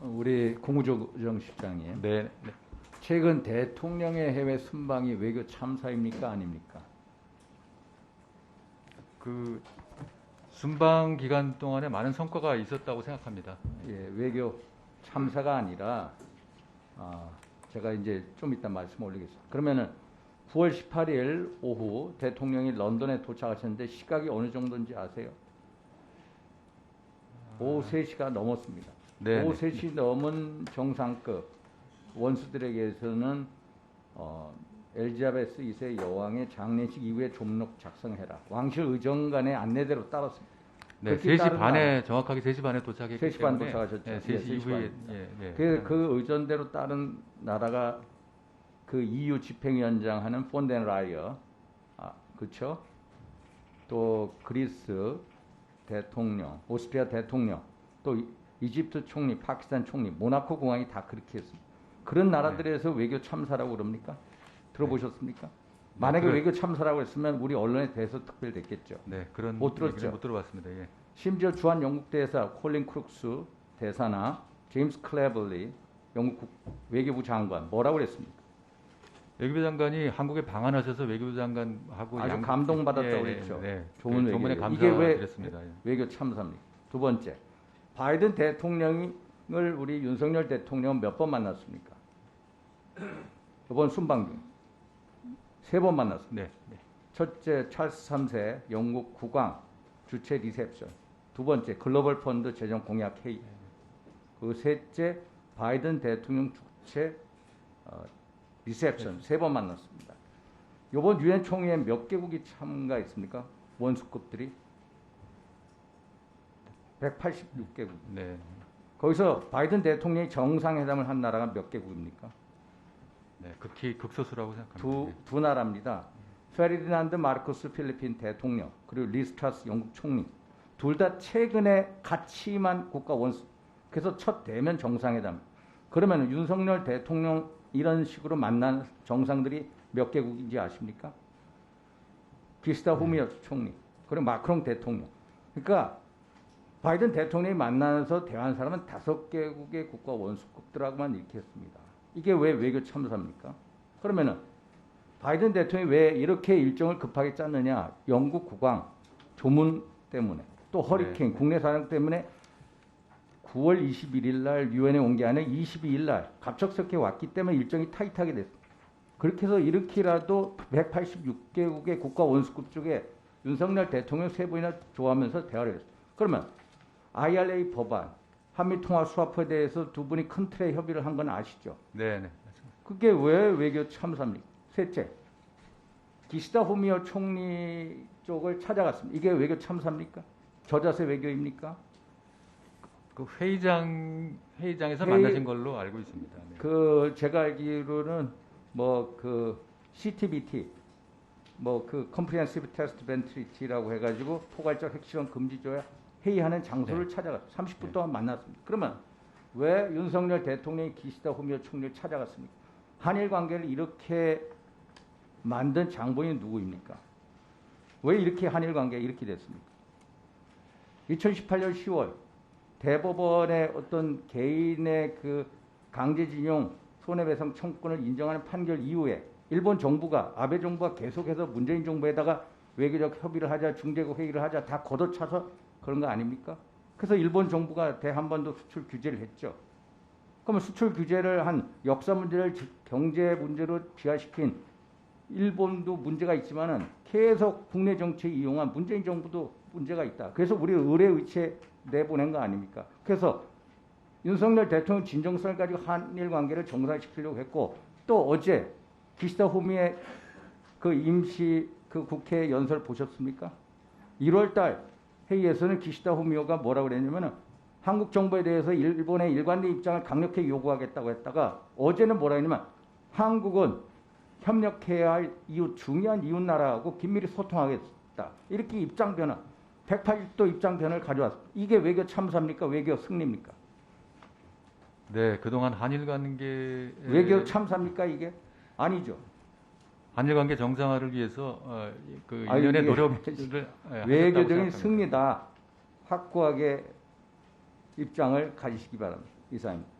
우리 공우조정 실장님, 네, 네. 최근 대통령의 해외 순방이 외교 참사입니까 아닙니까? 그 순방 기간 동안에 많은 성과가 있었다고 생각합니다. 예, 외교 참사가 아니라 제가 이제 좀 이따 말씀 올리겠습니다. 그러면은 9월 18일 오후 대통령이 런던에 도착하셨는데 시각이 어느 정도인지 아세요? 오후 3시가 넘었습니다. 네, 오후 네. 3시 넘은 정상급 원수들에게서는 엘리자베스 2세 여왕의 장례식 이후에 종록 작성해라. 왕실 의정관의 안내대로 따랐습니다. 네, 3시 반에 정확하게 3시 반에 도착했기 3시 반 때문에 도착하셨죠. 네, 3시 예, 3시 이후에 반입니다. 예. 그 의전대로 따른 나라가 그 EU 집행위원장 하는 폰덴라이어, 그렇죠? 또 그리스 대통령, 오스트리아 대통령, 또 이집트 총리, 파키스탄 총리, 모나코 공항이 다 그렇게 했습니다. 그런 나라들에서 외교 참사라고 그럽니까? 들어보셨습니까? 만약에 외교 참사라고 했으면 우리 언론에 대해서 특별됐겠죠. 네, 그런 못 들었죠? 얘기는 못 들어봤습니다. 예. 심지어 주한 영국 대사 콜린 크룩스 대사나 제임스 클레벌리 영국 외교부 장관 뭐라고 그랬습니까? 외교부 장관이 한국에 방한하셔서 외교부 장관하고 아주 감동받았다고 그랬죠. 좋은 조문에 외교. 이게 왜 감사드렸습니다. 예. 외교 참사입니까? 두 번째, 바이든 대통령을 우리 윤석열 대통령은 몇 번 만났습니까? 이번 순방 중 3번 만났습니다. 네, 네. 첫째, 찰스 3세 영국 국왕 주최 리셉션. 두 번째, 글로벌 펀드 재정 공약 회의. 그 셋째, 바이든 대통령 주최 리셉션. 3번 만났습니다. 이번 유엔 총회에 몇 개국이 참가했습니까? 원수급들이 186개국. 네. 거기서 바이든 대통령이 정상회담을 한 나라가 몇 개국입니까? 네, 극소수라고 생각합니다. 두 나라입니다. 페르디난드 마르코스 필리핀 대통령 그리고 리스트라스 영국 총리 둘 다 최근에 같이 임한 국가 원수. 그래서 첫 대면 정상회담. 그러면 윤석열 대통령 이런 식으로 만난 정상들이 몇 개국인지 아십니까? 기시다 후미오 총리 그리고 마크롱 대통령. 그러니까 바이든 대통령이 만나서 대화한 사람은 5개국의 국가 원수국들하고만 이렇게 했습니다. 이게 왜 외교 참사입니까? 그러면은 바이든 대통령이 왜 이렇게 일정을 급하게 짰느냐? 영국 국왕 조문 때문에 또 허리케인 국내 사정 때문에 9월 21일 날 유엔에 온 게 아니라 22일 날 갑작스럽게 왔기 때문에 일정이 타이트하게 됐습니다. 그렇게 해서 이렇게라도 186개국의 국가 원수국 쪽에 윤석열 대통령 3번이나 좋아하면서 대화를 했습니다. 그러면 IRA 법안, 한미통화수화법에 대해서 두 분이 큰 틀의 협의를 한 건 아시죠? 네, 네. 그게 왜 외교 참사입니까? 셋째, 기시다 후미오 총리 쪽을 찾아갔습니다. 이게 외교 참사입니까? 저자세 외교입니까? 그 회의장에서 만나신 걸로 알고 있습니다. 네. 그 제가 알기로는 뭐 그 CTBT, 뭐 그 Comprehensive Test Ban Treaty라고 해가지고 포괄적 핵실험 금지 조약 회의하는 장소를 찾아갔어요. 30분 동안 만났습니다. 그러면 왜 윤석열 대통령이 기시다 후미오 총리를 찾아갔습니까? 한일 관계를 이렇게 만든 장본이 누구입니까? 왜 이렇게 한일 관계가 이렇게 됐습니까? 2018년 10월 대법원의 어떤 개인의 그 강제징용 손해배상 청구권을 인정하는 판결 이후에 일본 정부가 아베 정부가 계속해서 문재인 정부에다가 외교적 협의를 하자, 중재국 회의를 하자 다 걷어차서 그런 거 아닙니까? 그래서 일본 정부가 대한반도 수출 규제를 했죠. 그러면 수출 규제를 한 역사 문제를 경제 문제로 비화시킨 일본도 문제가 있지만은 계속 국내 정치에 이용한 문재인 정부도 문제가 있다. 그래서 우리 의뢰 의체 내보낸 거 아닙니까? 그래서 윤석열 대통령 진정성을 가지고 한일 관계를 정상시키려고 했고 또 어제 기시다 후미의 그 임시 그 국회 연설 보셨습니까? 1월 달 회의에서는 기시다 후미오가 뭐라고 그랬냐면은 한국 정부에 대해서 일본의 일관된 입장을 강력히 요구하겠다고 했다가 어제는 뭐라 했냐면 한국은 협력해야 할 중요한 이웃 나라하고 긴밀히 소통하겠다. 이렇게 입장 변화, 180도 입장 변화를 가져왔습니다. 이게 외교 참사입니까? 외교 승리입니까? 네, 그동안 한일 관계 외교 참사입니까 이게? 아니죠. 한일 관계 정상화를 위해서 그 일련의 노력을 외교적인 승리다. 확고하게 입장을 가지시기 바랍니다. 이상입니다.